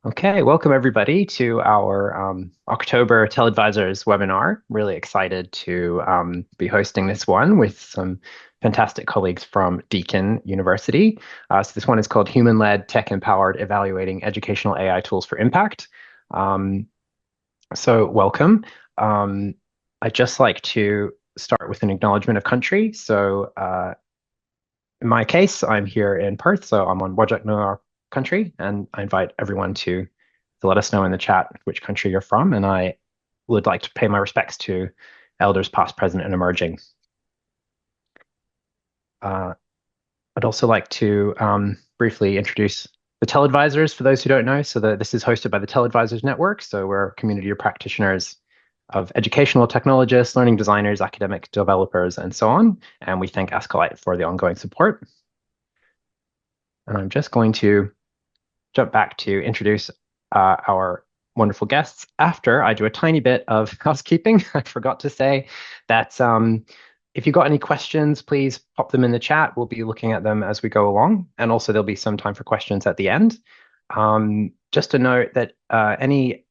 Okay, welcome everybody to our October TELedvisors webinar. Really excited to be hosting this one with some fantastic colleagues from Deakin University. So this one is called Human-Led Tech-Empowered Evaluating Educational AI Tools for Impact. Um, so welcome. I'd just like to start with an acknowledgement of country. So in my case, I'm here in Perth, so I'm on Whadjuk Noongar country, and I invite everyone to let us know in the chat which country you're from, and I would like to pay my respects to elders past, present, and emerging. Uh, I'd also like to briefly introduce the TELedvisors for those who don't know. So this is hosted by the TELedvisors Network. So we're a community of practitioners of educational technologists, learning designers, academic developers, and so on. And we thank Ascolite for the ongoing support. And I'm just going to jump back to introduce our wonderful guests after I do a tiny bit of housekeeping. I forgot to say that if you've got any questions, please pop them in the chat. We'll be looking at them as we go along. And also there'll be some time for questions at the end. Just a note that any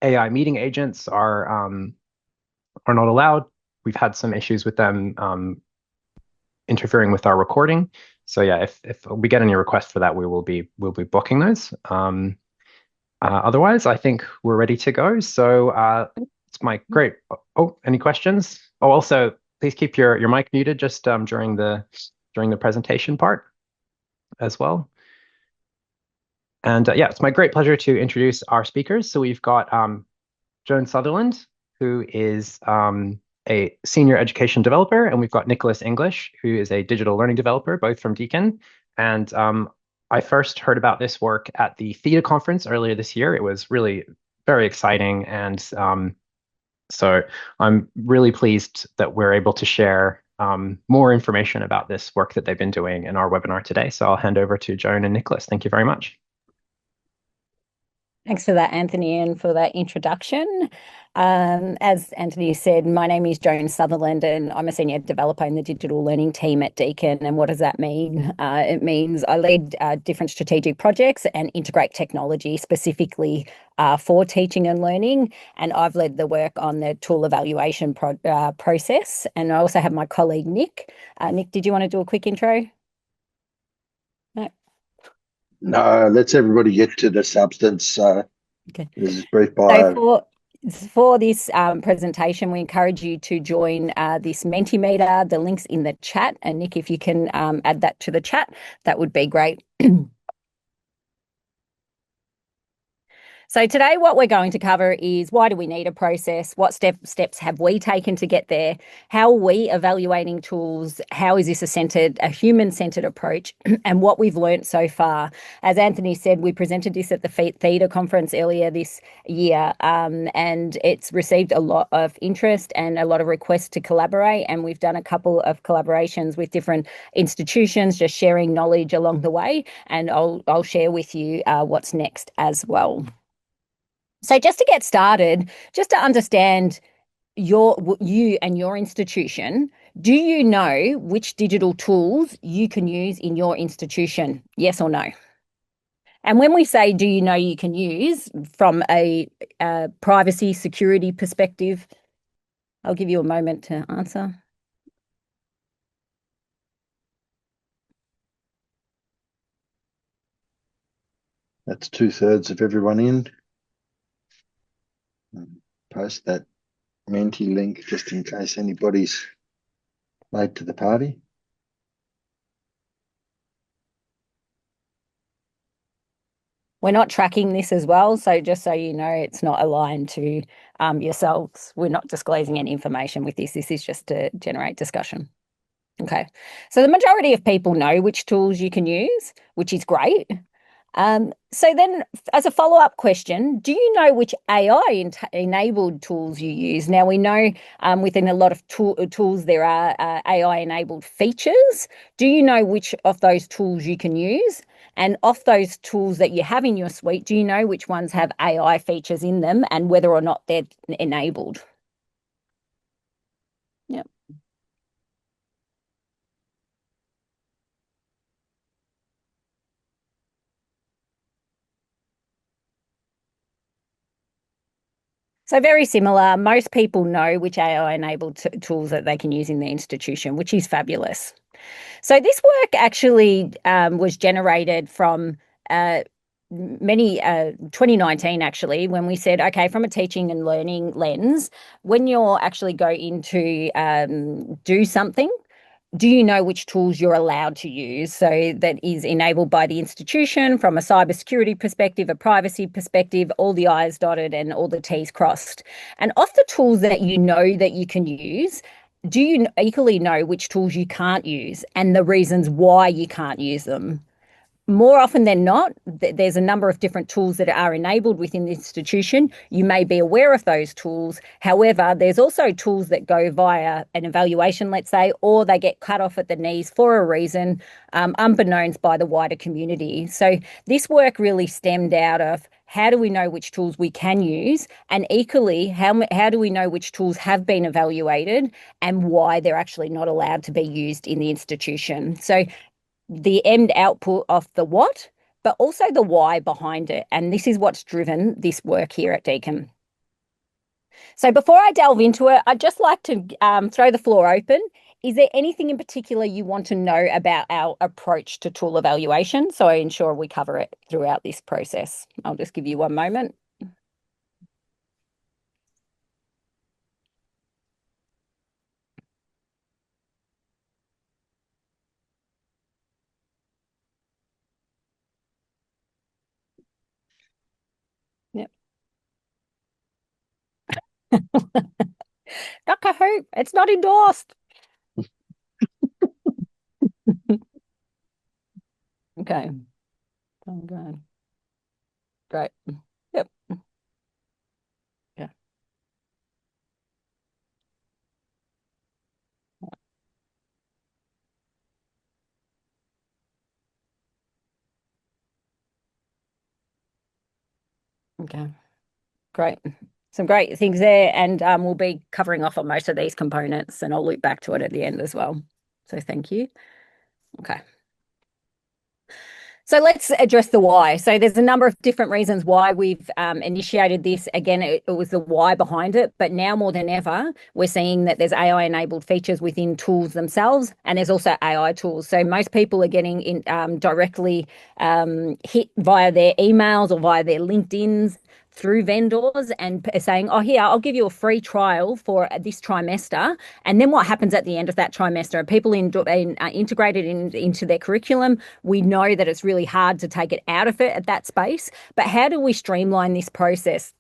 AI meeting agents are not allowed. We've had some issues with them interfering with our recording. So yeah, if we get any requests for that, we'll be booking those. Otherwise, I think we're ready to go. So it's my great. Oh, any questions? Oh, also, please keep your mic muted just during the presentation part as well. And yeah, it's my great pleasure to introduce our speakers. So we've got Joan Sutherland, who is a senior education developer, and we've got Nicholas English, who is a digital learning developer, both from Deakin. And I first heard about this work at the Theta conference earlier this year. It was really very exciting, and so I'm really pleased that we're able to share more information about this work that they've been doing in our webinar today. So I'll hand over to Joan and Nicholas. Thank you very much. Thanks for that, Anthony, and for that introduction. As Anthony said, my name is Joan Sutherland, and I'm a senior developer in the digital learning team at Deakin. And what does that mean? It means I lead different strategic projects and integrate technology specifically for teaching and learning. And I've led the work on the tool evaluation process. And I also have my colleague, Nick. Nick, did you want to do a quick intro? No. No, let's everybody get to the substance. Okay. This is brief bio. So for this presentation, we encourage you to join this Mentimeter. The link's in the chat. And Nick, if you can add that to the chat, that would be great. So today what we're going to cover is why do we need a process? What steps have we taken to get there? How are we evaluating tools? How is this a human-centered approach? And what we've learned so far. As Anthony said, we presented this at the Theta conference earlier this year, and it's received a lot of interest and a lot of requests to collaborate. And we've done a couple of collaborations with different institutions, just sharing knowledge along the way. And I'll share with you what's next as well. So just to get started, just to understand you and your institution, do you know which digital tools you can use in your institution? Yes or no? And when we say, do you know you can use from a privacy security perspective, I'll give you a moment to answer. That's 2/3 of everyone in. Post that Menti link just in case anybody's late to the party. We're not tracking this as well, so just so you know, it's not aligned to yourselves. We're not disclosing any information with this. This is just to generate discussion. Okay, so the majority of people know which tools you can use, which is great. So then as a follow-up question, do you know which AI-enabled tools you use? Now, we know within a lot of tools there are AI-enabled features. Do you know which of those tools you can use? And of those tools that you have in your suite, do you know which ones have AI features in them and whether or not they're enabled? Yeah. So very similar. Most people know which AI-enabled tools that they can use in the institution, which is fabulous. So this work actually was generated from uh, 2019 actually, when we said, okay, from a teaching and learning lens, when you're actually go into do something, do you know which tools you're allowed to use? So that is enabled by the institution from a cybersecurity perspective, a privacy perspective, all the I's dotted and all the T's crossed. And of the tools that you know that you can use, do you equally know which tools you can't use and the reasons why you can't use them? More often than not, there's a number of different tools that are enabled within the institution. You may be aware of those tools. However, there's also tools that go via an evaluation, let's say, or they get cut off at the knees for a reason, unbeknownst by the wider community. So this work really stemmed out of how do we know which tools we can use, and equally, how do we know which tools have been evaluated and why they're actually not allowed to be used in the institution. So the end output of the what, but also the why behind it. And this is what's driven this work here at Deakin. So before I delve into it, I'd just like to throw the floor open. Is there anything in particular you want to know about our approach to tool evaluation? So I ensure we cover it throughout this process. I'll just give you one moment. Yep. Dr. Who, it's not endorsed. Okay. Okay. Great. Yep. Yeah. Okay. Great. Some great things there. And we'll be covering off on most of these components, and I'll loop back to it at the end as well. So thank you. Okay. So let's address the why. So there's a number of different reasons why we've initiated this. Again, it was the why behind it, but now more than ever, we're seeing that there's AI-enabled features within tools themselves, and there's also AI tools. So most people are getting directly hit via their emails or via their LinkedIns through vendors and saying, oh, here, I'll give you a free trial for this trimester. And then what happens at the end of that trimester? Are people integrated into their curriculum? We know that it's really hard to take it out of it at that space. But how do we streamline this process?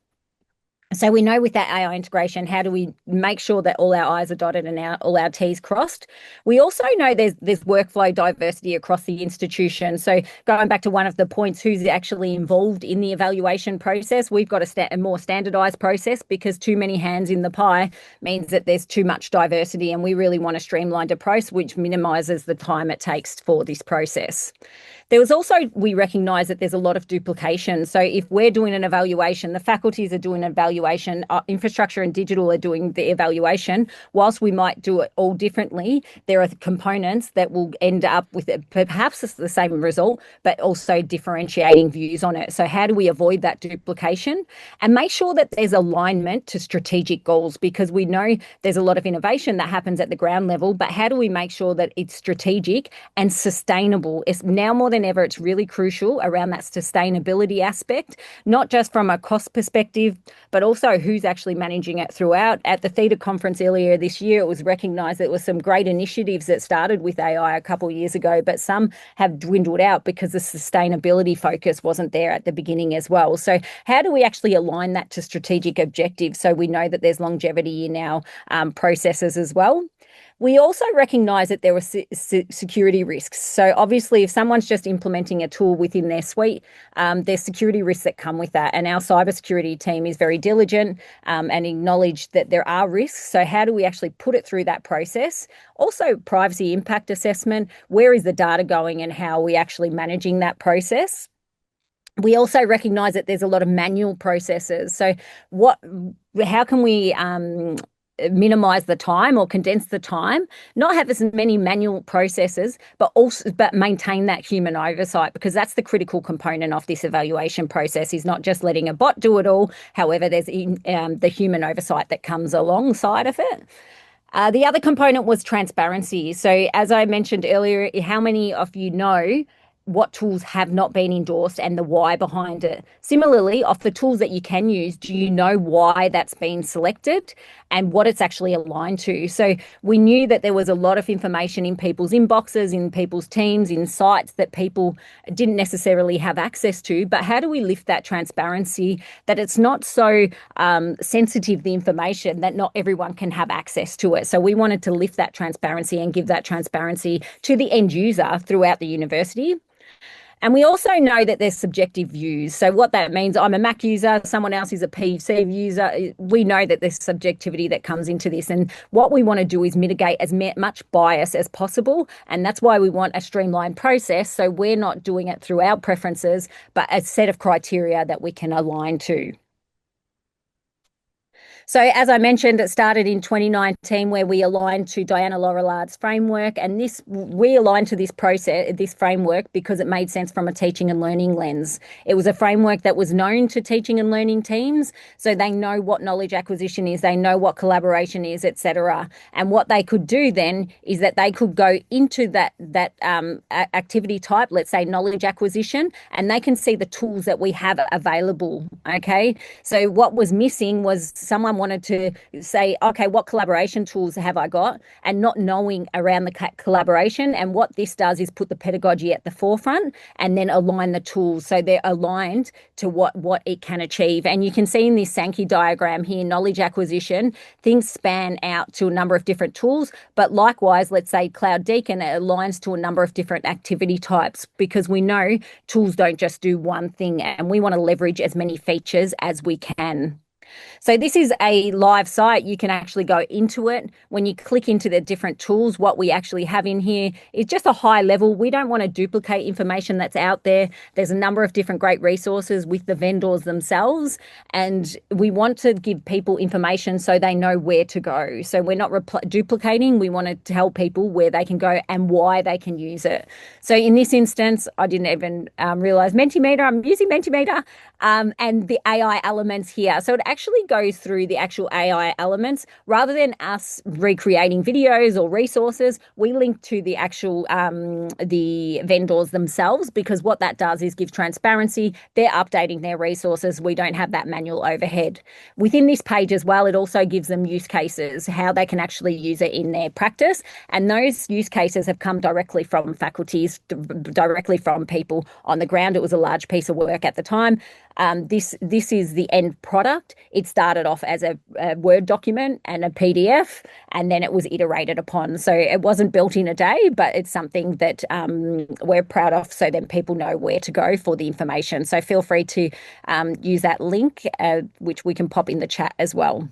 So we know with that AI integration, how do we make sure that all our I's are dotted and all our T's crossed? We also know there's workflow diversity across the institution. So going back to one of the points, who's actually involved in the evaluation process, we've got a more standardized process, because too many hands in the pie means that there's too much diversity, and we really want a streamlined approach which minimizes the time it takes for this process. There was also, we recognise that there's a lot of duplication. So if we're doing an evaluation, the faculties are doing an evaluation, infrastructure and digital are doing the evaluation. Whilst we might do it all differently, there are components that will end up with perhaps the same result, but also differentiating views on it. So how do we avoid that duplication and make sure that there's alignment to strategic goals? Because we know there's a lot of innovation that happens at the ground level, but how do we make sure that it's strategic and sustainable? It's now more than ever, it's really crucial around that sustainability aspect, not just from a cost perspective, but also who's actually managing it throughout. At the THETA conference earlier this year, it was recognised that there were some great initiatives that started with AI a couple of years ago, but some have dwindled out because the sustainability focus wasn't there at the beginning as well. So how do we actually align that to strategic objectives so we know that there's longevity in our processes as well? We also recognise that there were security risks. So obviously, if someone's just implementing a tool within their suite, there's security risks that come with that. And our cybersecurity team is very diligent and acknowledge that there are risks. So how do we actually put it through that process? Also, privacy impact assessment. Where is the data going and how are we actually managing that process? We also recognise that there's a lot of manual processes. So how can we minimize the time or condense the time, not have as many manual processes, but maintain that human oversight, because that's the critical component of this evaluation process, is not just letting a bot do it all. However, there's the human oversight that comes alongside of it. The other component was transparency. So as I mentioned earlier, how many of you know what tools have not been endorsed and the why behind it? Similarly, of the tools that you can use, do you know why that's been selected and what it's actually aligned to? So we knew that there was a lot of information in people's inboxes, in people's teams, in sites that people didn't necessarily have access to. But how do we lift that transparency, that it's not so sensitive, the information, that not everyone can have access to it? So we wanted to lift that transparency and give that transparency to the end user throughout the university. And we also know that there's subjective views. So what that means, I'm a Mac user, someone else is a PC user. We know that there's subjectivity that comes into this. And what we want to do is mitigate as much bias as possible. And that's why we want a streamlined process. So we're not doing it through our preferences, but a set of criteria that we can align to. So as I mentioned, it started in 2019 where we aligned to Diana Laurelard's framework, and we aligned to this framework because it made sense from a teaching and learning lens. It was a framework that was known to teaching and learning teams, so they know what knowledge acquisition is, they know what collaboration is, etc. And what they could do then is that they could go into that activity type, let's say knowledge acquisition, and they can see the tools that we have available. Okay, so what was missing was someone wanted to say, okay, what collaboration tools have I got, and not knowing around the collaboration. And what this does is put the pedagogy at the forefront and then align the tools so they're aligned to what it can achieve. And you can see in this Sankey diagram here, knowledge acquisition, things span out to a number of different tools, but likewise, let's say Cloud Deakin, it aligns to a number of different activity types, because we know tools don't just do one thing, and we want to leverage as many features as we can. So this is a live site. You can actually go into it. When you click into the different tools, what we actually have in here is just a high level. We don't want to duplicate information that's out there. There's a number of different great resources with the vendors themselves, and we want to give people information so they know where to go. So we're not duplicating. We want to tell people where they can go and why they can use it. So in this instance, I didn't even realize Mentimeter. I'm using Mentimeter and the AI elements here. So it actually goes through the actual AI elements rather than us recreating videos or resources. We link to the actual the vendors themselves, because what that does is give transparency. They're updating their resources. We don't have that manual overhead. Within this page as well, it also gives them use cases, how they can actually use it in their practice. And those use cases have come directly from faculties, directly from people on the ground. It was a large piece of work at the time. This is the end product. It started off as a Word document and a PDF, and then it was iterated upon. So it wasn't built in a day, but it's something that we're proud of, so then people know where to go for the information. So feel free to use that link, which we can pop in the chat as well.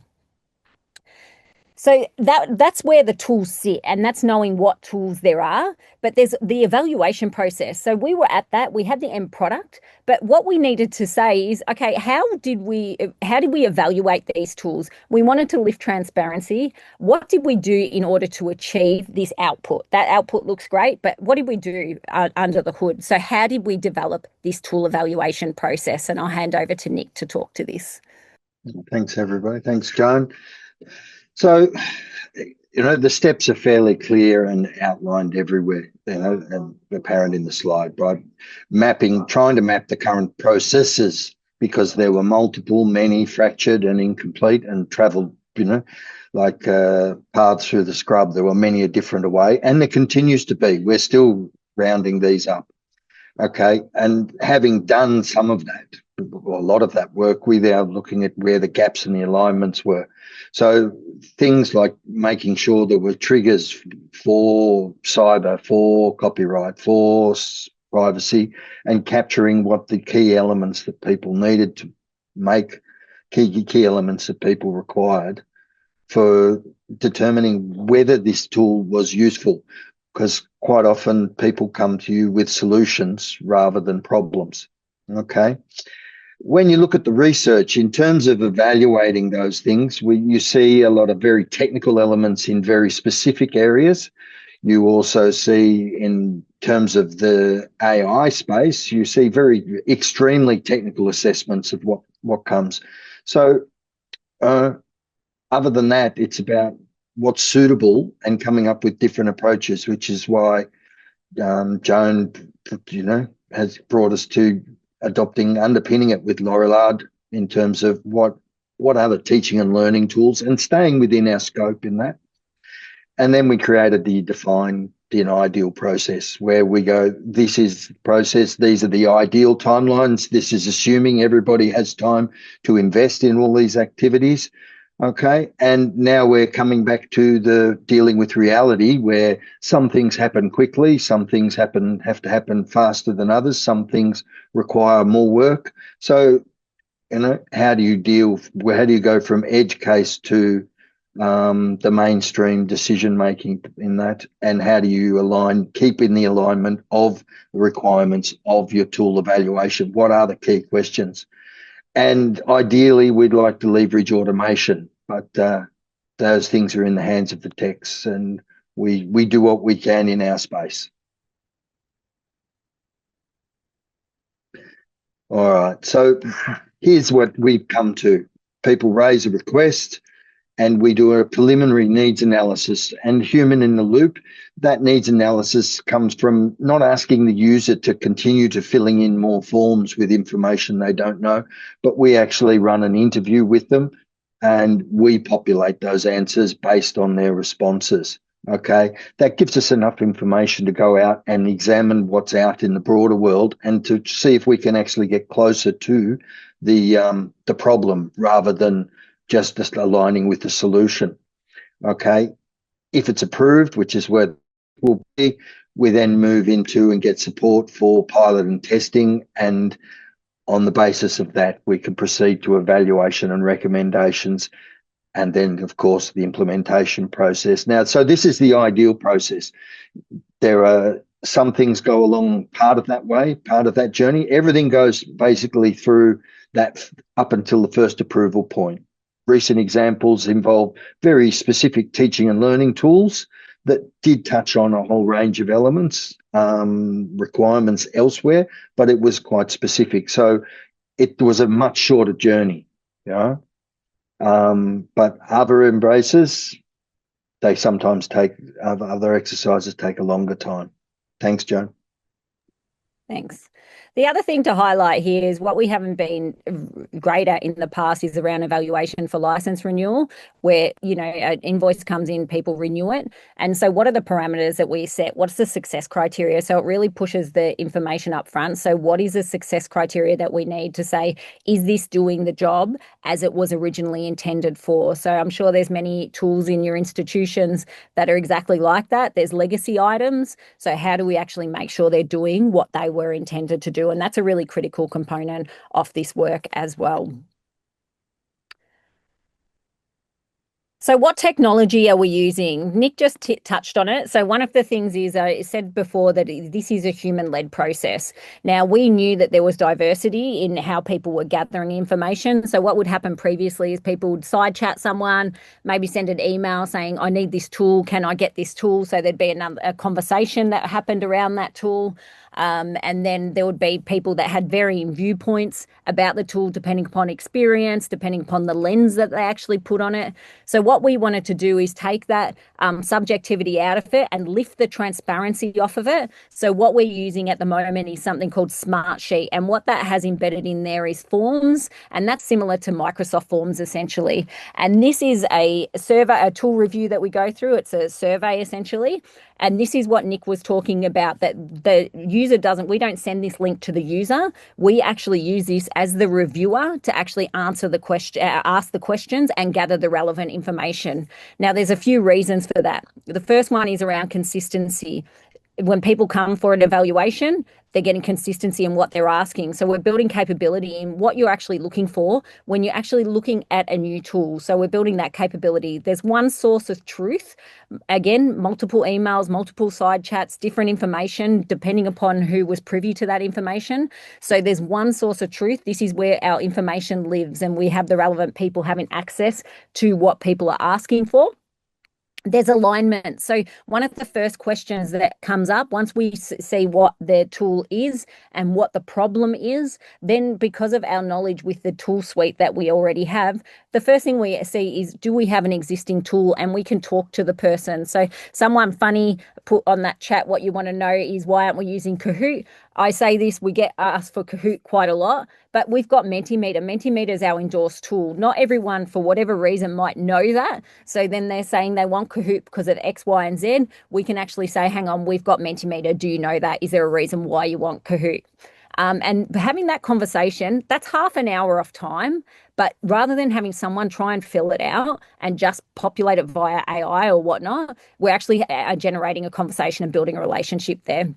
So that's where the tools sit, and that's knowing what tools there are. But there's the evaluation process. So we were at that. We had the end product, but what we needed to say is, okay, how did we evaluate these tools? We wanted to lift transparency. What did we do in order to achieve this output? That output looks great, but what did we do under the hood? So how did we develop this tool evaluation process? And I'll hand over to Nick to talk to this. Thanks, everybody. Thanks, Joan. So, the steps are fairly clear and outlined everywhere, and apparent in the slide, by trying to map the current processes, because there were multiple, many fractured and incomplete, and travelled, like paths through the scrub. There were many a different way, and there continues to be. We're still rounding these up. Okay, and having done some of that, a lot of that work, we are looking at where the gaps in the alignments were. So things like making sure there were triggers for cyber, for copyright, for privacy, and capturing what the key elements that people needed to make, key elements that people required for determining whether this tool was useful. Because quite often people come to you with solutions rather than problems. Okay. when you look at the research in terms of evaluating those things, you see a lot of very technical elements in very specific areas. You also see, in terms of the AI space, you see very extremely technical assessments of what comes. So other than that, it's about what's suitable and coming up with different approaches, which is why Joan, has brought us to underpinning it with Laurillard in terms of what are the teaching and learning tools and staying within our scope in that. And then we created the define the ideal process, where we go, this is the process, these are the ideal timelines, this is assuming everybody has time to invest in all these activities. Okay, and now we're coming back to the dealing with reality, where some things happen quickly, some things have to happen faster than others, some things require more work. So, how do you go from edge case to the mainstream decision making in that, and how do you keep in the alignment of the requirements of your tool evaluation? What are the key questions? And ideally, we'd like to leverage automation, but those things are in the hands of the techs, and we do what we can in our space. All right, so here's what we've come to. People raise a request, and we do a preliminary needs analysis, and human in the loop. That needs analysis comes from not asking the user to continue to filling in more forms with information they don't know, but we actually run an interview with them and we populate those answers based on their responses. Okay, that gives us enough information to go out and examine what's out in the broader world and to see if we can actually get closer to the problem rather than just aligning with the solution. Okay, if it's approved, which is where it will be, we then move into and get support for pilot and testing, and on the basis of that, we can proceed to evaluation and recommendations, and then, of course, the implementation process. Now, so this is the ideal process. There are some things go along part of that way, part of that journey. Everything goes basically through that up until the first approval point. Recent examples involve very specific teaching and learning tools that did touch on a whole range of elements, requirements elsewhere, but it was quite specific. So it was a much shorter journey, but other embraces, they sometimes other exercises take a longer time. Thanks, Joan. Thanks. The other thing to highlight here is what we haven't been great at in the past is around evaluation for license renewal, where, an invoice comes in, people renew it. And so what are the parameters that we set? What's the success criteria? So it really pushes the information up front. So what is the success criteria that we need to say, is this doing the job as it was originally intended for? So I'm sure there's many tools in your institutions that are exactly like that. There's legacy items. So how do we actually make sure they're doing what they were intended to do? And that's a really critical component of this work as well. So what technology are we using? Nick just touched on it. So one of the things is, I said before that this is a human-led process. Now, we knew that there was diversity in how people were gathering information. So what would happen previously is people would side chat someone, maybe send an email saying, I need this tool, can I get this tool? So there'd be a conversation that happened around that tool. And then there would be people that had varying viewpoints about the tool, depending upon experience, depending upon the lens that they actually put on it. So what we wanted to do is take that subjectivity out of it and lift the transparency off of it. So what we're using at the moment is something called Smartsheet. And what that has embedded in there is forms. And that's similar to Microsoft Forms, essentially. And this is a tool review that we go through. It's a survey, essentially. And this is what Nick was talking about, that the user we don't send this link to the user. We actually use this as the reviewer to actually answer the question, ask the questions and gather the relevant information. Now, there's a few reasons for that. The first one is around consistency. When people come for an evaluation, they're getting consistency in what they're asking. So we're building capability in what you're actually looking for when you're actually looking at a new tool. So we're building that capability. There's one source of truth. Again, multiple emails, multiple side chats, different information, depending upon who was privy to that information. So there's one source of truth. This is where our information lives, and we have the relevant people having access to what people are asking for. There's alignment. So one of the first questions that comes up once we see what their tool is and what the problem is, then because of our knowledge with the tool suite that we already have, the first thing we see is, do we have an existing tool? And we can talk to the person. So someone funny put on that chat, what you want to know is, why aren't we using Kahoot? I say this, we get asked for Kahoot quite a lot, but we've got Mentimeter. Mentimeter is our endorsed tool. Not everyone, for whatever reason, might know that. So then they're saying they want Kahoot because of X, Y, and Z. We can actually say, hang on, we've got Mentimeter. Do you know that? Is there a reason why you want Kahoot? And having that conversation, that's half an hour of time. But rather than having someone try and fill it out and just populate it via AI or whatnot, we're actually generating a conversation and building a relationship there.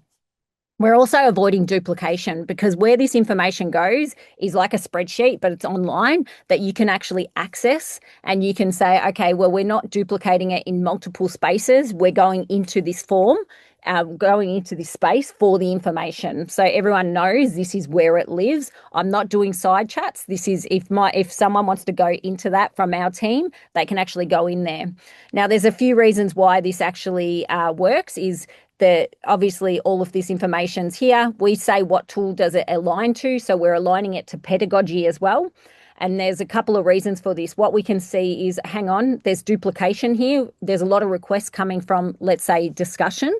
We're also avoiding duplication, because where this information goes is like a spreadsheet, but it's online that you can actually access, and you can say, okay, well, we're not duplicating it in multiple spaces. We're going into this form, going into this space for the information. So everyone knows this is where it lives. I'm not doing side chats. This is, if someone wants to go into that from our team, they can actually go in there. Now, there's a few reasons why this actually works is that obviously all of this information's here. We say what tool does it align to, so we're aligning it to pedagogy as well. And there's a couple of reasons for this. What we can see is, hang on, there's duplication here. There's a lot of requests coming from, let's say, discussion.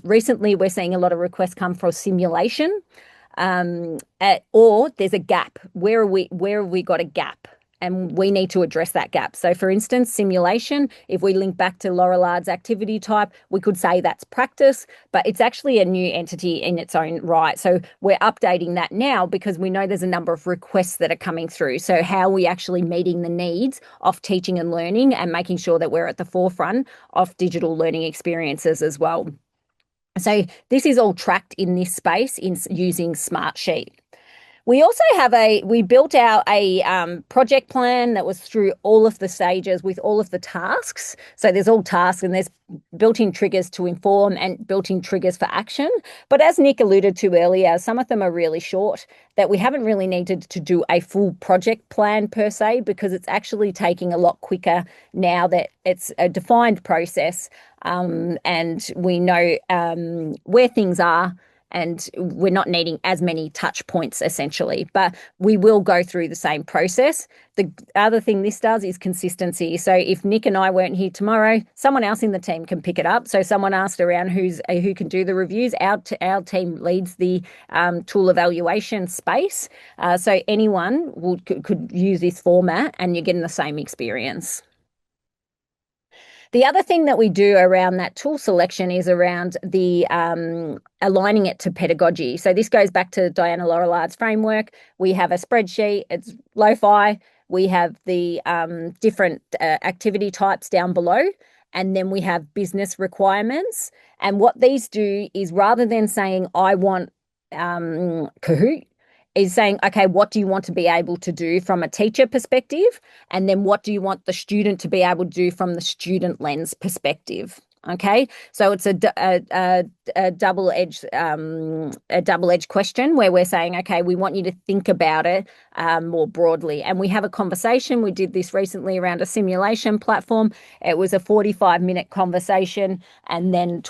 Recently, we're seeing a lot of requests come from simulation, or there's a gap. Where have we got a gap? And we need to address that gap. So for instance, simulation, if we link back to Laurelard's activity type, we could say that's practice, but it's actually a new entity in its own right. So we're updating that now because we know there's a number of requests that are coming through. So how are we actually meeting the needs of teaching and learning and making sure that we're at the forefront of digital learning experiences as well? So this is all tracked in this space using Smartsheet. We also we built out a project plan that was through all of the stages with all of the tasks. So there's all tasks and there's built-in triggers to inform and built-in triggers for action. But as Nick alluded to earlier, some of them are really short, that we haven't really needed to do a full project plan per se, because it's actually taking a lot quicker now that it's a defined process, and we know where things are, and we're not needing as many touch points essentially, but we will go through the same process. The other thing this does is consistency. So if Nick and I weren't here tomorrow, someone else in the team can pick it up. So someone asked around who can do the reviews. Our team leads the tool evaluation space. So anyone could use this format and you're getting the same experience. The other thing that we do around that tool selection is around the aligning it to pedagogy. So this goes back to Diana Laurelard's framework. We have a spreadsheet, it's lo-fi. We have the different activity types down below, and then we have business requirements. And what these do is, rather than saying, I want Kahoot, is saying, okay, what do you want to be able to do from a teacher perspective? And then what do you want the student to be able to do from the student lens perspective? Okay, so it's a double-edged question, where we're saying, okay, we want you to think about it more broadly. And we have a conversation. We did this recently around a simulation platform. It was a 45-minute conversation, and then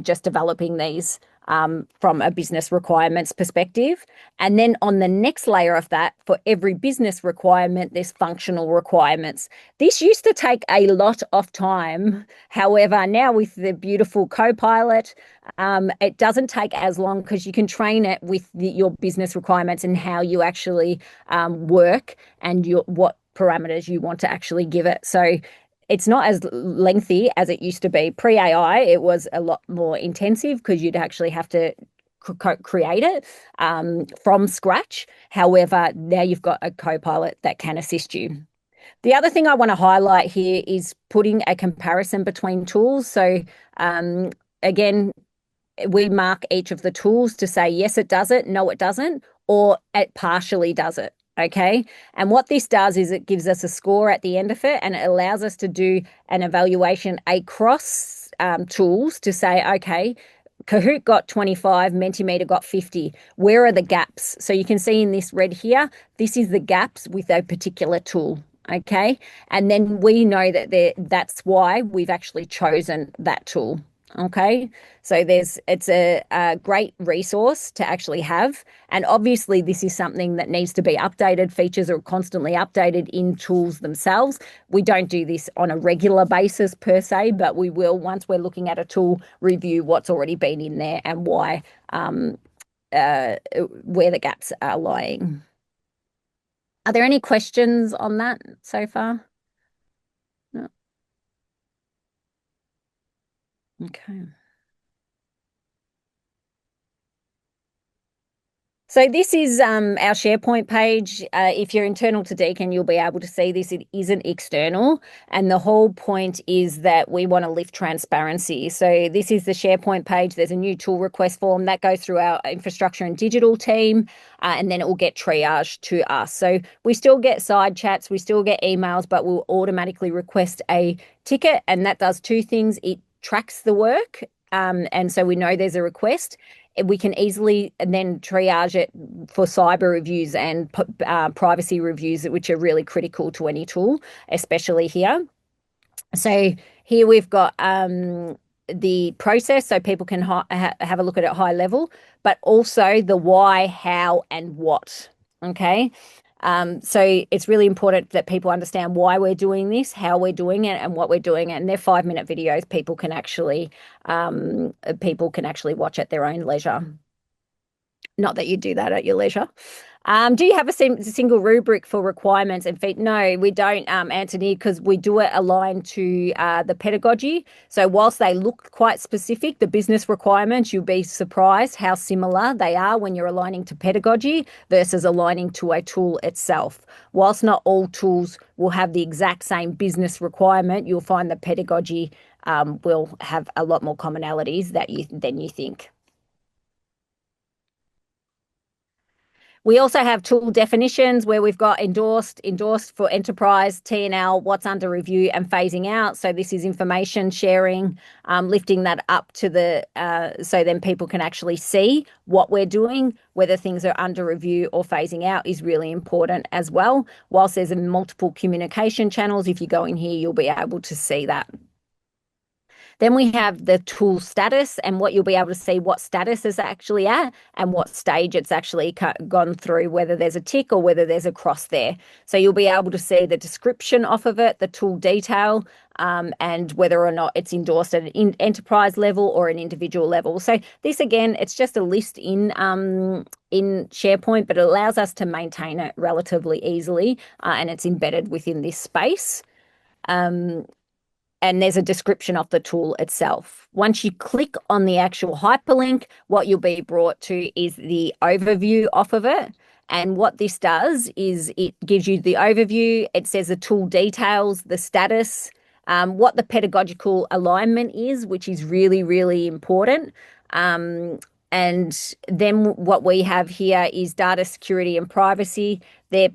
just developing these from a business requirements perspective. And then on the next layer of that, for every business requirement, there's functional requirements. This used to take a lot of time. However, now with the beautiful Copilot, it doesn't take as long, because you can train it with your business requirements and how you actually work and what parameters you want to actually give it. So it's not as lengthy as it used to be. Pre-AI, it was a lot more intensive, because you'd actually have to create it from scratch. However, now you've got a Copilot that can assist you. The other thing I want to highlight here is putting a comparison between tools. So again, we mark each of the tools to say, yes, it does it, no, it doesn't, or it partially does it. Okay. And what this does is it gives us a score at the end of it, and it allows us to do an evaluation across tools to say, okay, Kahoot got 25, Mentimeter got 50. Where are the gaps? So you can see in this red here, this is the gaps with a particular tool. Okay. And then we know that that's why we've actually chosen that tool. Okay. So it's a great resource to actually have. And obviously this is something that needs to be updated. Features are constantly updated in tools themselves. We don't do this on a regular basis per se, but we will, once we're looking at a tool, review what's already been in there and why, where the gaps are lying. Are there any questions on that so far? No. Okay. So this is our SharePoint page. If you're internal to Deakin, you'll be able to see this. It isn't external. And the whole point is that we want to lift transparency. So this is the SharePoint page. There's a new tool request form that goes through our infrastructure and digital team, and then it will get triaged to us. So we still get side chats, we still get emails, but we'll automatically request a ticket. And that does two things. It tracks the work. And so we know there's a request. We can easily then triage it for cyber reviews and privacy reviews, which are really critical to any tool, especially here. So here we've got the process, so people can have a look at it high level, but also the why, how, and what. Okay. So it's really important that people understand why we're doing this, how we're doing it, and what we're doing it. And they're 5-minute videos people can actually watch at their own leisure. Not that you do that at your leisure. Do you have a single rubric for requirements and feet? No, we don't, Anthony, because we do it aligned to the pedagogy. So whilst they look quite specific, the business requirements, you'll be surprised how similar they are when you're aligning to pedagogy versus aligning to a tool itself. Whilst not all tools will have the exact same business requirement, you'll find the pedagogy will have a lot more commonalities than you think. We also have tool definitions where we've got endorsed for enterprise, T&L, what's under review and phasing out. So this is information sharing, lifting that up to so then people can actually see what we're doing, whether things are under review or phasing out is really important as well. Whilst there's multiple communication channels, if you go in here, you'll be able to see that. Then we have the tool status, and what you'll be able to see what status is actually at and what stage it's actually gone through, whether there's a tick or whether there's a cross there. So you'll be able to see the description off of it, the tool detail, and whether or not it's endorsed at an enterprise level or an individual level. So this, again, it's just a list in SharePoint, but it allows us to maintain it relatively easily, and it's embedded within this space. And there's a description of the tool itself. Once you click on the actual hyperlink, what you'll be brought to is the overview off of it. And what this does is it gives you the overview. It says the tool details, the status, what the pedagogical alignment is, which is really, really important. And then what we have here is data security and privacy. They're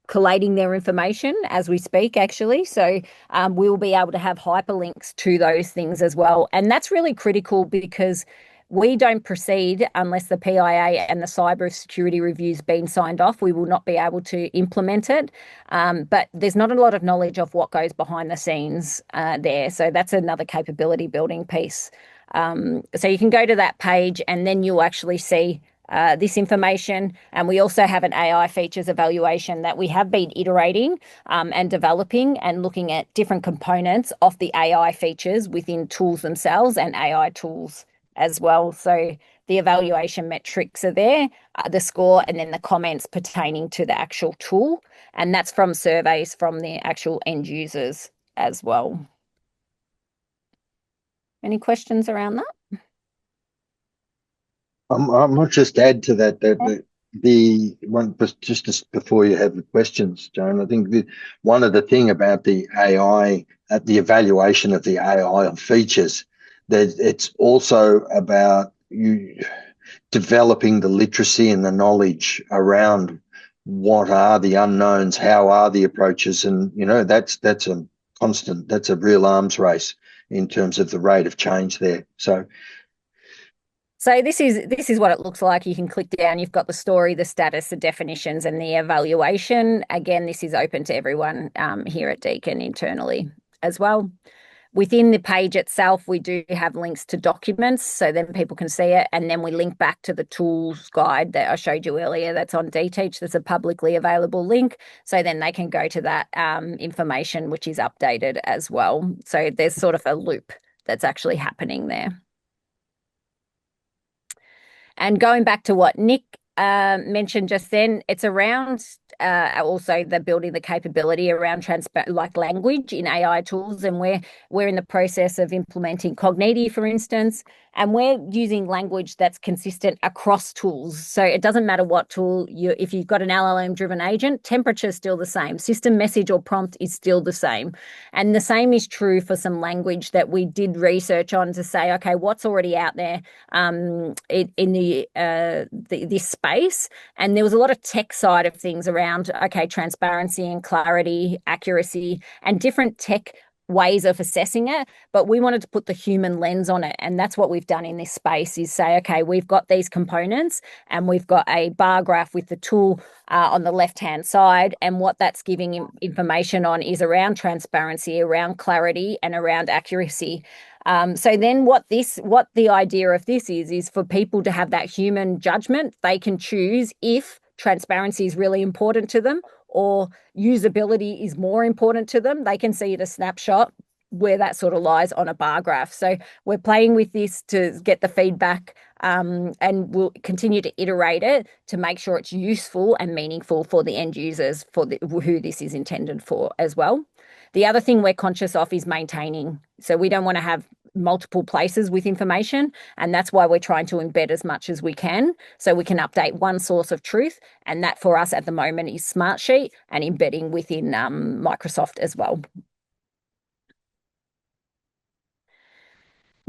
collating their information as we speak, actually. So we'll be able to have hyperlinks to those things as well. And that's really critical because we don't proceed unless the PIA and the cyber security review's been signed off. We will not be able to implement it. But there's not a lot of knowledge of what goes behind the scenes there. So that's another capability building piece. So you can go to that page and then you'll actually see this information. And we also have an AI features evaluation that we have been iterating and developing and looking at different components of the AI features within tools themselves and AI tools as well. So the evaluation metrics are there, the score, and then the comments pertaining to the actual tool. And that's from surveys from the actual end users as well. Any questions around that? I might just add to that the one just before you have the questions, Joan. I think one of the thing about the AI, the evaluation of the AI features, It's also about you developing the literacy and the knowledge around what are the unknowns, how are the approaches, and that's a constant, that's a real arms race in terms of the rate of change there. So this is what it looks like. You can click down. You've got the story, the status, the definitions, and the evaluation. Again, this is open to everyone here at Deakin internally as well. Within the page itself, we do have links to documents, so then people can see it. And then we link back to the tools guide that I showed you earlier. That's on DTeach. There's a publicly available link. So then they can go to that information, which is updated as well. So there's sort of a loop that's actually happening there. And going back to what Nick mentioned just then, it's around also the building the capability around like language in AI tools, and we're in the process of implementing Cogniti, for instance, and we're using language that's consistent across tools. So it doesn't matter what tool if you've got an LLM driven agent, temperature is still the same, system message or prompt is still the same, and the same is true for some language that we did research on to say, okay, what's already out there in this space. And there was a lot of tech side of things around, okay, transparency and clarity, accuracy, and different tech ways of assessing it, but we wanted to put the human lens on it. And that's what we've done in this space, is say, okay, we've got these components and we've got a bar graph with the tool on the left-hand side, and what that's giving information on is around transparency, around clarity, and around accuracy. So then what the idea of this is for people to have that human judgment. They can choose if transparency is really important to them or usability is more important to them. They can see at a snapshot where that sort of lies on a bar graph. So we're playing with this to get the feedback, and we'll continue to iterate it to make sure it's useful and meaningful for the end users, for who this is intended for as well. The other thing we're conscious of is maintaining. So we don't want to have multiple places with information, and that's why we're trying to embed as much as we can so we can update one source of truth, and that for us at the moment is Smartsheet and embedding within Microsoft as well.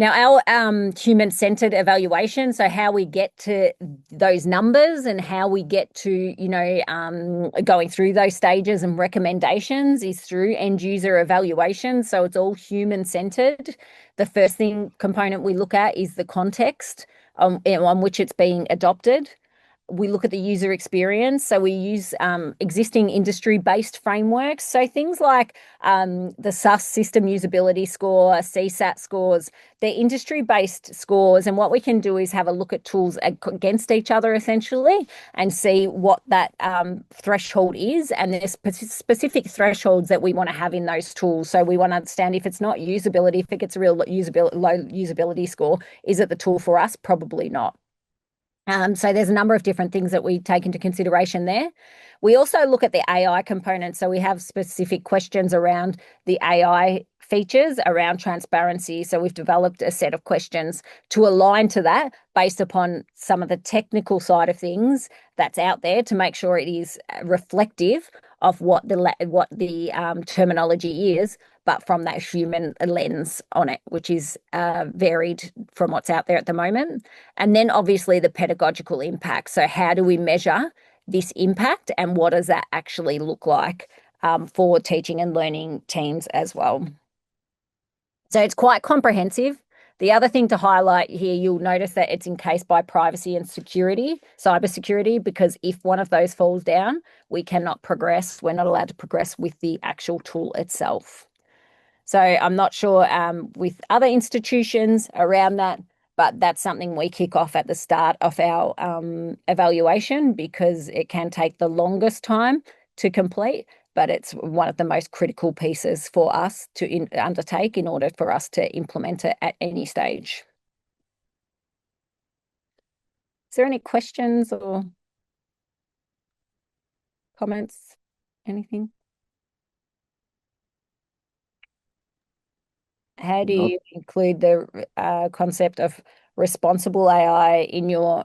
Now, our human-centered evaluation, so how we get to those numbers and how we get to, going through those stages and recommendations, is through end-user evaluation. So it's all human-centered. The first component we look at is the context on which it's being adopted. We look at the user experience. So we use existing industry-based frameworks. So things like the SAS system usability score, CSAT scores, they're industry-based scores. And what we can do is have a look at tools against each other, essentially, and see what that threshold is. And there's specific thresholds that we want to have in those tools. So we want to understand if it's not usability, if it gets a real low usability score, is it the tool for us? Probably not. So there's a number of different things that we take into consideration there. We also look at the AI component. So we have specific questions around the AI features, around transparency. So we've developed a set of questions to align to that based upon some of the technical side of things that's out there to make sure it is reflective of what the terminology is, but from that human lens on it, which is varied from what's out there at the moment. And then obviously the pedagogical impact. So how do we measure this impact, and what does that actually look like for teaching and learning teams as well? So it's quite comprehensive. The other thing to highlight here, you'll notice that it's encased by privacy and security, cybersecurity, because if one of those falls down, we cannot progress. We're not allowed to progress with the actual tool itself. So I'm not sure with other institutions around that, but that's something we kick off at the start of our evaluation, because it can take the longest time to complete, but it's one of the most critical pieces for us to undertake in order for us to implement it at any stage. Is there any questions or comments? Anything? How do you include the concept of responsible AI in your...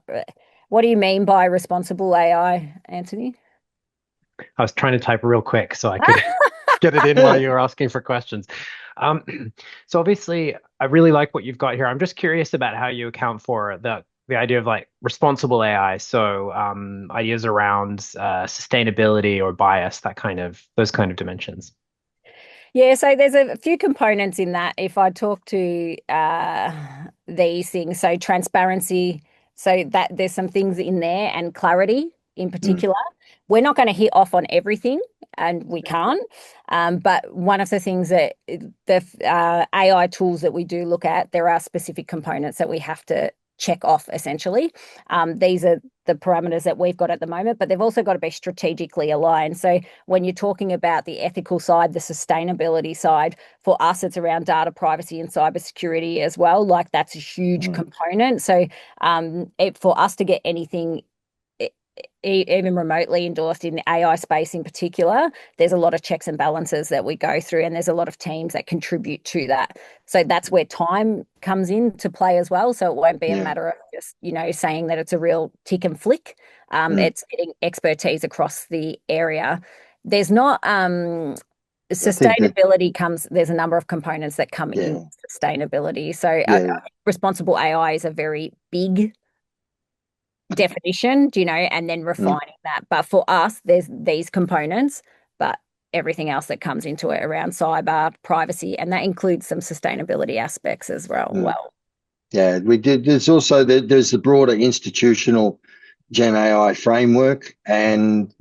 What do you mean by responsible AI, Anthony? I was trying to type real quick so I could get it in while you were asking for questions. So obviously, I really like what you've got here. I'm just curious about how you account for the idea of like responsible AI. So ideas around sustainability or bias, those kind of dimensions. Yeah, so there's a few components in that. If I talk to these things, so transparency, so that there's some things in there, and clarity in Mm, particular. We're not going to hit off on everything, and we can't. But one of the things that the AI tools that we do look at, there are specific components that we have to check off essentially. These are the parameters that we've got at the moment, but they've also got to be strategically aligned. So when you're talking about the ethical side, the sustainability side, for us, it's around data privacy and cybersecurity as well. Like that's a huge mm, component. So for us to get anything even remotely endorsed in the AI space in particular, there's a lot of checks and balances that we go through, and there's a lot of teams that contribute to that. So that's where time comes into play as well. So it won't be a yeah. matter of just, saying that it's a real tick and flick. Mm. It's getting expertise across the area. There's not I think that, sustainability comes, there's a number of components that come in yeah, sustainability. So yeah. responsible AI is a very big definition, and then Mm, refining that. But for us, there's these components, but everything else that comes into it around cyber privacy, and that includes some sustainability aspects as well. mm. Yeah, we did. There's also there's the broader institutional Gen AI framework, and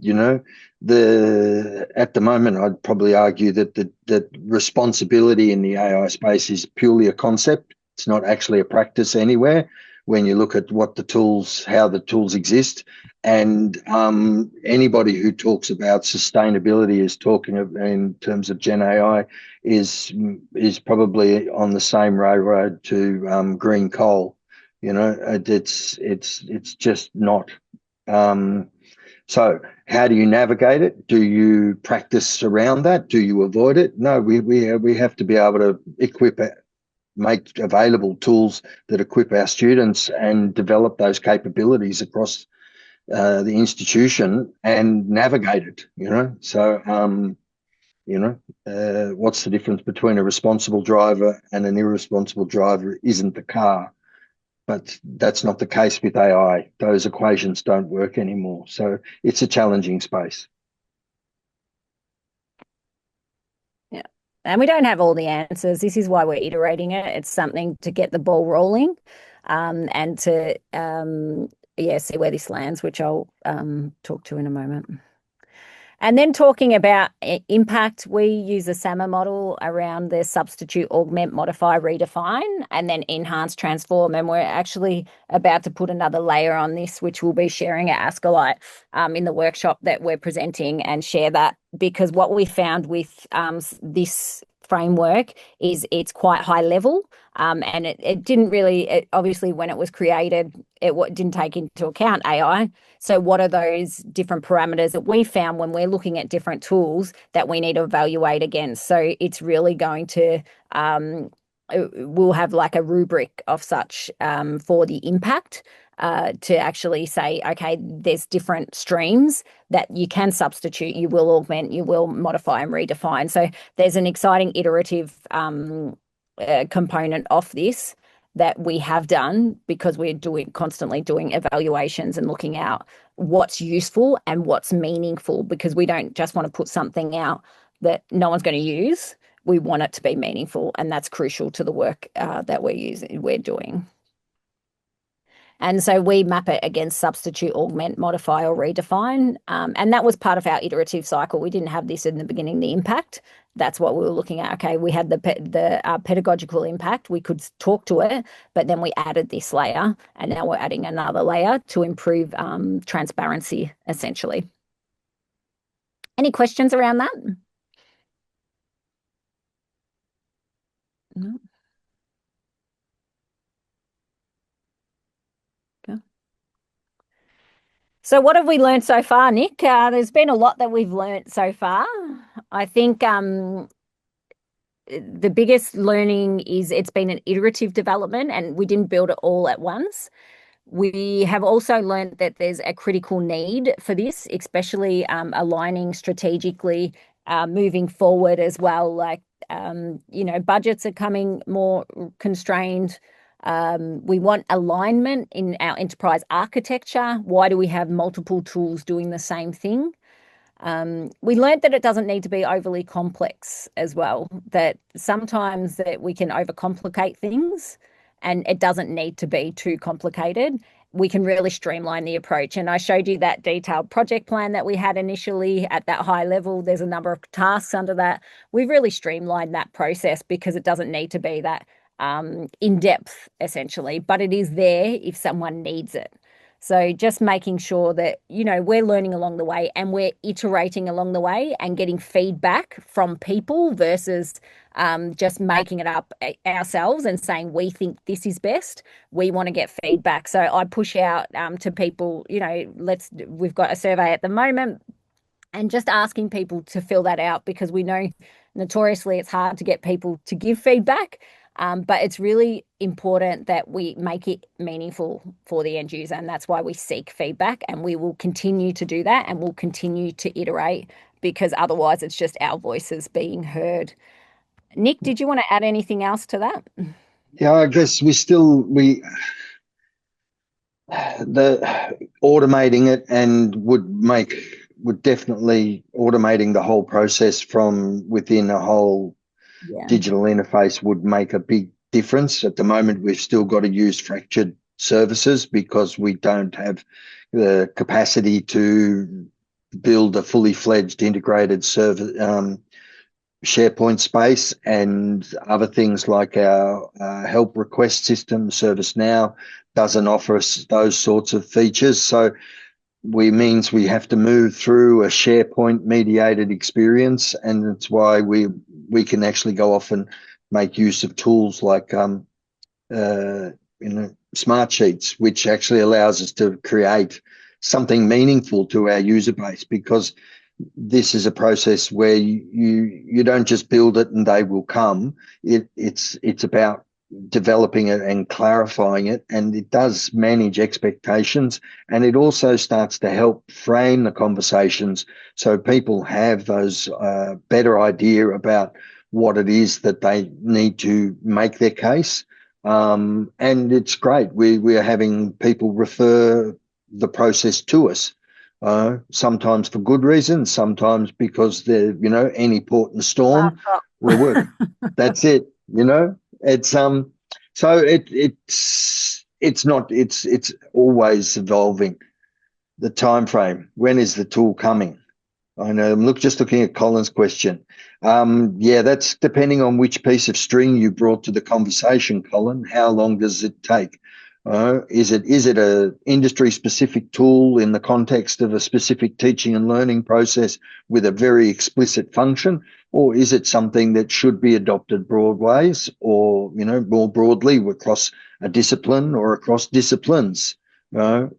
the at the moment, I'd probably argue that the responsibility in the AI space is purely a concept. It's not actually a practice anywhere. When you look at how the tools exist, and anybody who talks about sustainability is talking of, in terms of Gen AI, is probably on the same railroad to green coal. It's just not. So how do you navigate it? Do you practice around that? Do you avoid it? No, we have to be able to make available tools that equip our students and develop those capabilities across the institution and navigate it. So what's the difference between a responsible driver and an irresponsible driver? Isn't the car. But that's not the case with AI. Those equations don't work anymore. So it's a challenging space. Yeah. And we don't have all the answers. This is why we're iterating it. It's something to get the ball rolling, and to see where this lands, which I'll talk to in a moment. And then talking about impact, we use a SAMA model around the substitute, augment, modify, redefine, and then enhance, transform. And we're actually about to put another layer on this, which we'll be sharing at Ascolite in the workshop that we're presenting, and share that, because what we found with this framework is it's quite high level, and it didn't really, obviously when it was created, it didn't take into account AI. So what are those different parameters that we found when we're looking at different tools that we need to evaluate against? So it's really going to, we'll have like a rubric of such for the impact, to actually say, okay, there's different streams that you can substitute, you will augment, you will modify and redefine. So there's an exciting iterative component of this that we have done, because we're constantly doing evaluations and looking out what's useful and what's meaningful, because we don't just want to put something out that no one's going to use. We want it to be meaningful, and that's crucial to the work that we're doing. And so we map it against substitute, augment, modify, or redefine. And that was part of our iterative cycle. We didn't have this in the beginning, the impact. That's what we were looking at. Okay, we had the pedagogical impact. We could talk to it, but then we added this layer, and now we're adding another layer to improve transparency, essentially. Any questions around that? No. So what have we learned so far, Nick? There's been a lot that we've learned so far. I think the biggest learning is it's been an iterative development, and we didn't build it all at once. We have also learned that there's a critical need for this, especially aligning strategically moving forward as well. Like, budgets are coming more constrained. We want alignment in our enterprise architecture. Why do we have multiple tools doing the same thing? We learned that it doesn't need to be overly complex as well, that sometimes that we can overcomplicate things and it doesn't need to be too complicated. We can really streamline the approach. And I showed you that detailed project plan that we had initially at that high level. There's a number of tasks under that. We've really streamlined that process because it doesn't need to be that in depth, essentially, but it is there if someone needs it. So just making sure that, we're learning along the way and we're iterating along the way and getting feedback from people versus just making it up ourselves and saying, we think this is best. We want to get feedback. So I push out to people, we've got a survey at the moment and just asking people to fill that out because we know notoriously it's hard to get people to give feedback. But it's really important that we make it meaningful for the end user. And that's why we seek feedback and we will continue to do that and we'll continue to iterate because otherwise it's just our voices being heard. Nick, did you want to add anything else to that? Yeah, I guess the automating it and would definitely automating the whole process from within a whole digital interface would make a big difference. At the moment, we've still got to use fractured services because we don't have the capacity to build a fully fledged integrated server SharePoint space and other things like our help request system. ServiceNow doesn't offer us those sorts of features. So means we have to move through a SharePoint mediated experience, and that's why we can actually go off and make use of tools like smart sheets, which actually allows us to create something meaningful to our user base, because this is a process where you don't just build it and they will come. It's about developing it and clarifying it, and it does manage expectations, and it also starts to help frame the conversations so people have those better idea about what it is that they need to make their case. And it's great. We are having people refer the process to us, sometimes for good reasons, sometimes because they're, any port in the storm, we're working. That's it. It's so it's always evolving. The time frame. When is the tool coming? I know. I'm just looking at Colin's question. That's depending on which piece of string you brought to the conversation, Colin. How long does it take? Is it a industry specific tool in the context of a specific teaching and learning process with a very explicit function, or is it something that should be adopted broadways or more broadly across a discipline or across disciplines? Look,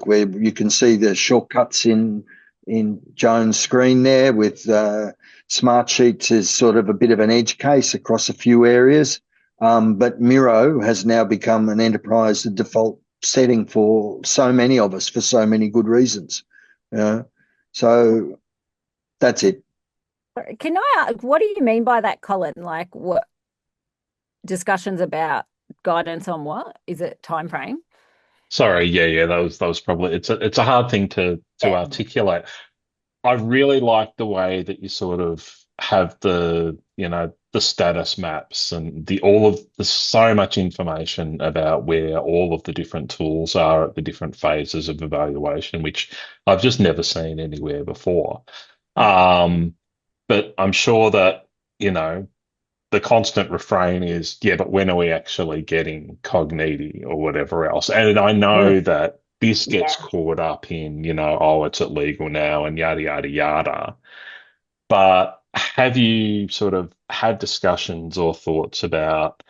where you can see the shortcuts in Joan's screen there with smart sheets is sort of a bit of an edge case across a few areas. But Miro has now become an enterprise default setting for so many of us for so many good reasons. So that's it. Can I ask, what do you mean by that, Colin? Like, what discussions about guidance on what? Is it time frame? Sorry, yeah, that was probably it's a hard thing to articulate. I really like the way that you sort of have the status maps and there's so much information about where all of the different tools are at the different phases of evaluation, which I've just never seen anywhere before. But I'm sure that, the constant refrain is, yeah, but when are we actually getting Cogniti or whatever else? And I know that this gets caught up in, it's at legal now and yada, yada, yada. But have you sort of had discussions or thoughts about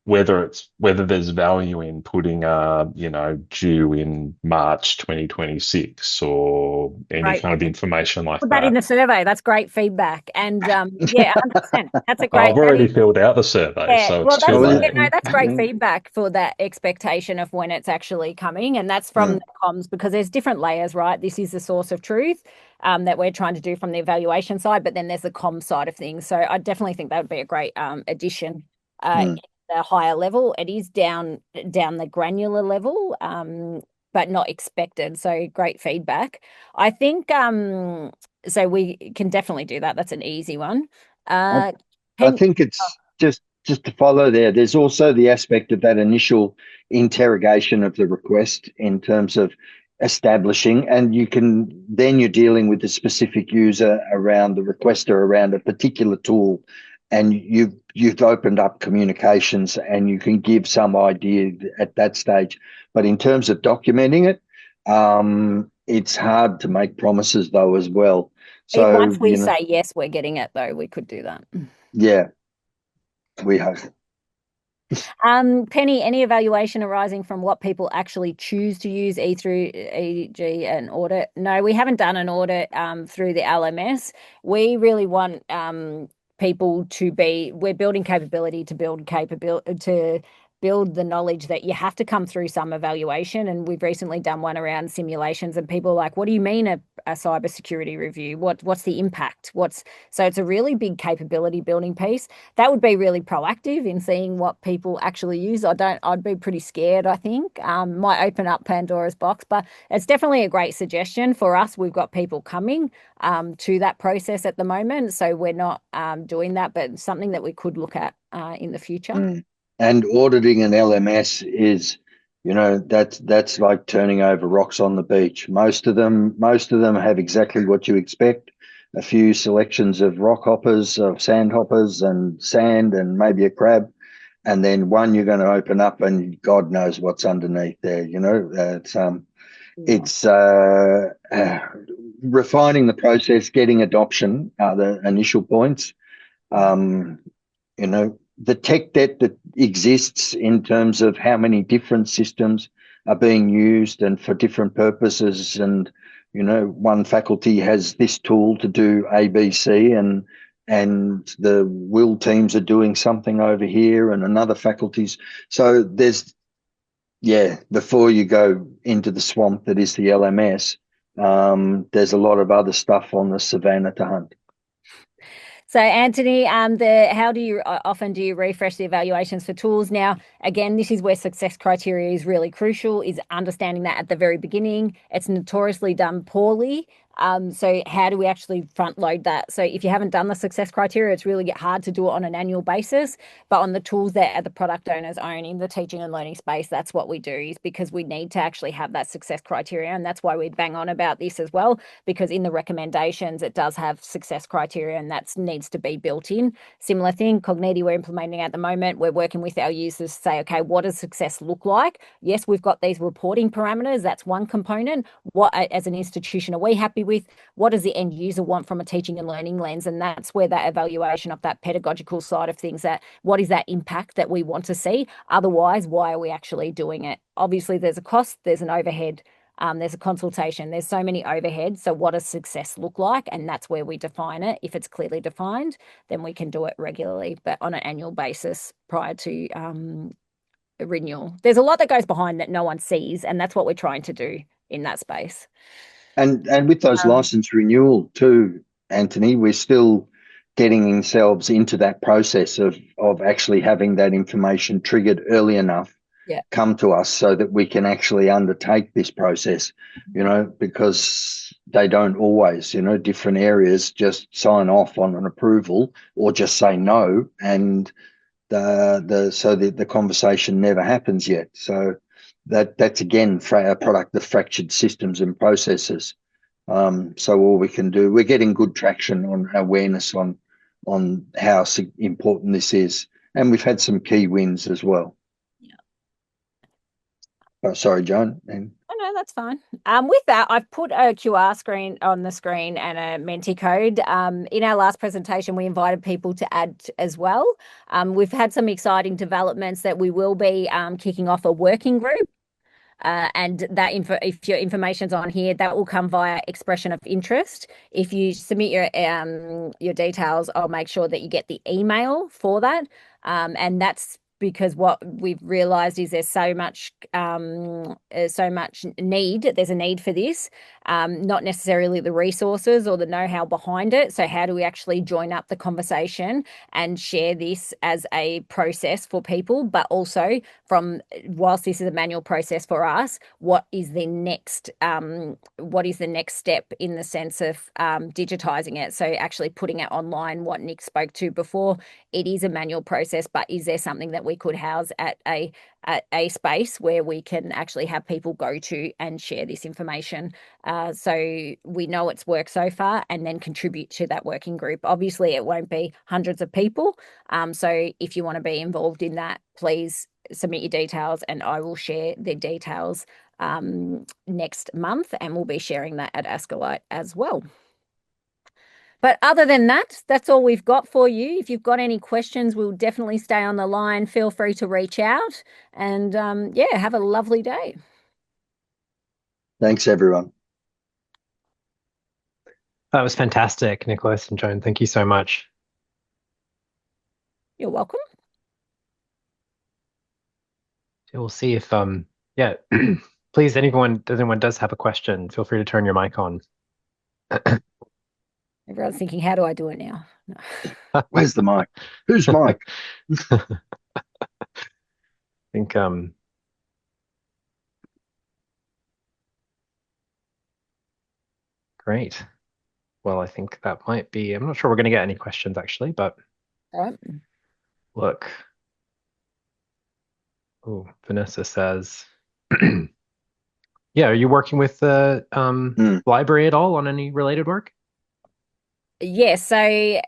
whether there's value in putting due in March 2026 or any kind of information like Put that in the survey. That's great feedback. And 100%. That's a great. I've already filled out the survey, so it's too late. That's great feedback for that expectation of when it's actually coming, and that's from the comms, because there's different layers, right? This is the source of truth. that we're trying to do from the evaluation side, but then there's the comms side of things. So I definitely think that would be a great addition at the higher level. It is down the granular level, but not expected. So great feedback. I think so we can definitely do that. That's an easy one. I think it's just to follow there. There's also the aspect of that initial interrogation of the request in terms of establishing, and you're dealing with the specific user around the requester around a particular tool, and you've opened up communications, and you can give some idea at that stage. But in terms of documenting it, it's hard to make promises though as well. So once we say yes, we're getting it though, we could do that. Yeah, we hope. Penny, any evaluation arising from what people actually choose to use, e.g. an audit? No, we haven't done an audit through the LMS. We really want people we're building capability to build the knowledge that you have to come through some evaluation. And we've recently done one around simulations, and people are like, what do you mean a cybersecurity review? What's the impact? So it's a really big capability building piece. That would be really proactive in seeing what people actually use. I'd be pretty scared, I think. Might open up Pandora's box, but it's definitely a great suggestion for us. We've got people coming to that process at the moment, so we're not doing that, but something that we could look at in the future. And auditing an LMS is, that's like turning over rocks on the beach. Most of them have exactly what you expect. A few selections of rock hoppers, of sand hoppers, and sand, and maybe a crab, and then one you're going to open up, and God knows what's underneath there. It's refining the process, getting adoption are the initial points. The tech debt that exists in terms of how many different systems are being used and for different purposes. And, one faculty has this tool to do A, B, C, and the will teams are doing something over here and another faculty's. So before you go into the swamp that is the LMS, there's a lot of other stuff on the savannah to hunt. So Anthony, how often do you refresh the evaluations for tools? Now, again, this is where success criteria is really crucial, is understanding that at the very beginning. It's notoriously done poorly. So how do we actually front load that? So if you haven't done the success criteria, it's really hard to do it on an annual basis. But on the tools that the product owners own in the teaching and learning space, that's what we do, is because we need to actually have that success criteria. And that's why we bang on about this as well, because in the recommendations, it does have success criteria, and that needs to be built in. Similar thing, Cogniti we're implementing at the moment. We're working with our users to say, okay, what does success look like? Yes, we've got these reporting parameters. That's one component. What, as an institution, are we happy with? What does the end user want from a teaching and learning lens? And that's where that evaluation of that pedagogical side of things, that what is that impact that we want to see? Otherwise, why are we actually doing it? Obviously, there's a cost, there's an overhead, there's a consultation, there's so many overheads. So what does success look like? And that's where we define it. If it's clearly defined, then we can do it regularly, but on an annual basis prior to renewal. There's a lot that goes behind that no one sees, and that's what we're trying to do in that space. And with those license renewal too, Anthony, we're still getting ourselves into that process of actually having that information triggered early enough come to us so that we can actually undertake this process, because they don't always, different areas just sign off on an approval or just say no, and the conversation never happens yet. So that's again a product of fractured systems and processes. So all we can do, we're getting good traction on awareness on how important this is, and we've had some key wins as well. Oh, sorry, Joan. Oh, no, that's fine. With that, I've put a QR screen on the screen and a Menti code. In our last presentation, we invited people to add as well. We've had some exciting developments that we will be kicking off a working group. And that if your information's on here, that will come via expression of interest. If you submit your details, I'll make sure that you get the email for that. And that's because what we've realized is there's so much need. There's a need for this, not necessarily the resources or the know-how behind it. So how do we actually join up the conversation and share this as a process for people, but also from, whilst this is a manual process for us, what is the next step in the sense of digitizing it? So actually putting it online, what Nick spoke to before, it is a manual process, but is there something that we could house at a space where we can actually have people go to and share this information? So we know it's worked so far, and then contribute to that working group. Obviously, it won't be hundreds of people. So if you want to be involved in that, please submit your details, and I will share the details next month, and we'll be sharing that at Ascolite as well. But other than that, that's all we've got for you. If you've got any questions, we'll definitely stay on the line. Feel free to reach out, and yeah, have a lovely day. Thanks, everyone. That was fantastic, Nicholas and Joan. Thank you so much. You're welcome. We'll see if yeah, please, anyone does have a question, feel free to turn your mic on. Everyone's thinking, how do I do it now? No. Where's the mic? Who's Mike? I think great. Well, I think that might be, I'm not sure we're going to get any questions actually, but All right. look. Oh, Vanessa says, yeah, are you working with the library at all on any related work? Yes, so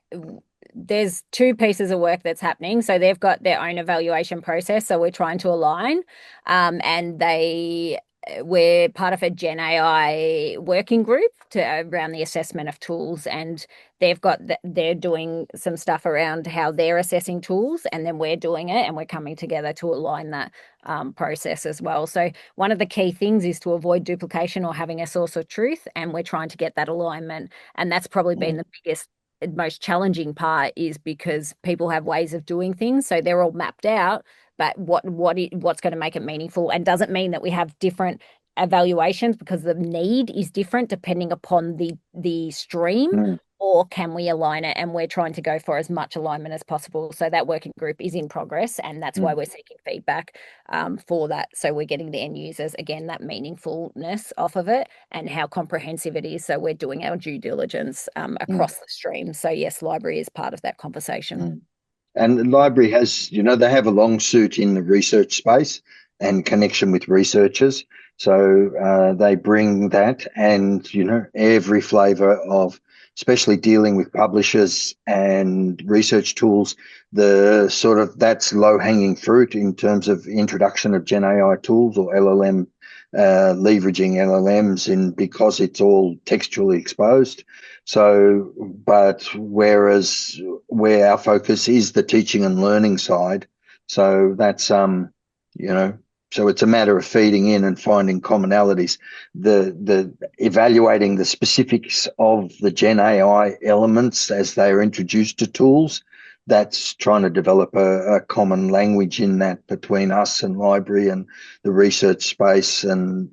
there's two pieces of work that's happening. So they've got their own evaluation process, so we're trying to align, and we're part of a Gen AI working group around the assessment of tools, and they're doing some stuff around how they're assessing tools, and then we're doing it, and we're coming together to align that process as well. So one of the key things is to avoid duplication or having a source of truth, and we're trying to get that alignment, and that's probably been the biggest, most challenging part, is because people have ways of doing things, so they're all mapped out, but what's going to make it meaningful? And doesn't mean that we have different evaluations, because the need is different depending upon the stream, or can we align it? And we're trying to go for as much alignment as possible. So that working group is in progress, and that's why we're seeking feedback for that. So we're getting the end users, again, that meaningfulness off of it and how comprehensive it is. So we're doing our due diligence across the stream. So yes, library is part of that conversation. And the library has, they have a long suit in the research space and connection with researchers. So they bring that, and, every flavour of, especially dealing with publishers and research tools, that's low-hanging fruit in terms of introduction of Gen AI tools or LLM, leveraging LLMs because it's all textually exposed. So, but whereas where our focus is the teaching and learning side, so that's so it's a matter of feeding in and finding commonalities. The evaluating the specifics of the Gen AI elements as they are introduced to tools, that's trying to develop a common language in that between us and library and the research space, and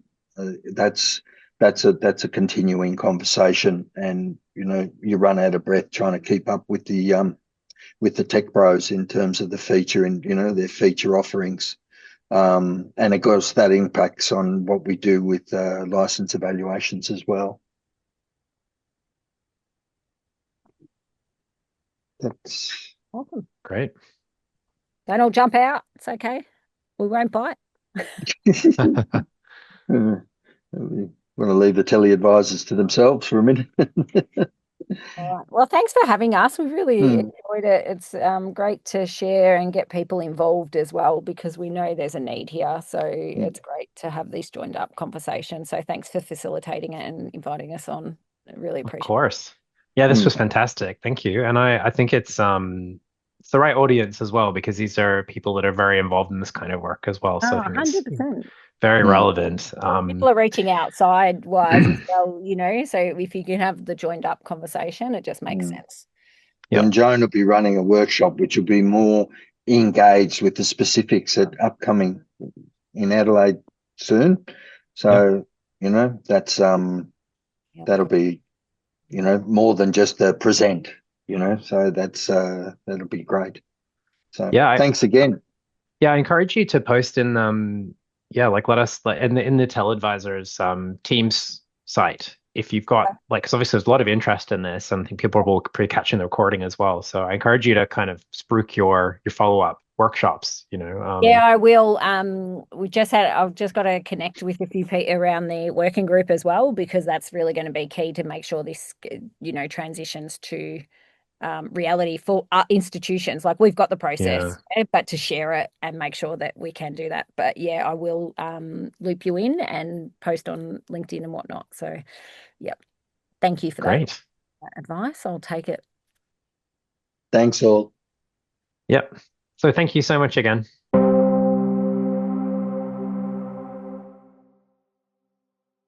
that's a continuing conversation. And you run out of breath trying to keep up with the tech bros in terms of the feature and their feature offerings. And of course that impacts on what we do with license evaluations as well. That's Awesome. Great. Don't all jump out. It's okay. We won't bite. we want to leave the TELedvisors to themselves for a minute. All right. Well, thanks for having us. We've really enjoyed it. It's great to share and get people involved as well, because we know there's a need here. So it's great to have these joined up conversations. So thanks for facilitating it and inviting us on. I really appreciate it. Of course. Yeah, this was fantastic. Thank you. And I think it's the right audience as well, because these are people that are very involved in this kind of work as well. So I think it's 100%. very relevant. People are reaching outside wise as well, so if you can have the joined up conversation, it just makes sense. And Joan will be running a workshop which will be more engaged with the specifics at upcoming in Adelaide soon. So, that's Yep. that'll be, more than just the present, so that'll be great. So Yeah, thanks again. I encourage you to post in like let us like in the TELedvisors Teams site if you've got like, because obviously there's a lot of interest in this, and I think people will be catching the recording as well. So I encourage you to kind of spruik your follow-up workshops, Yeah, I will. I've just got to connect with a few people around the working group as well, because that's really going to be key to make sure this, transitions to reality for our institutions. Like, we've got the process, but to share it and make sure that we can do that. But yeah, I will loop you in and post on LinkedIn and whatnot. So, yep. Thank you for that Great. advice. I'll take it. Thanks all. Yep. So thank you so much again.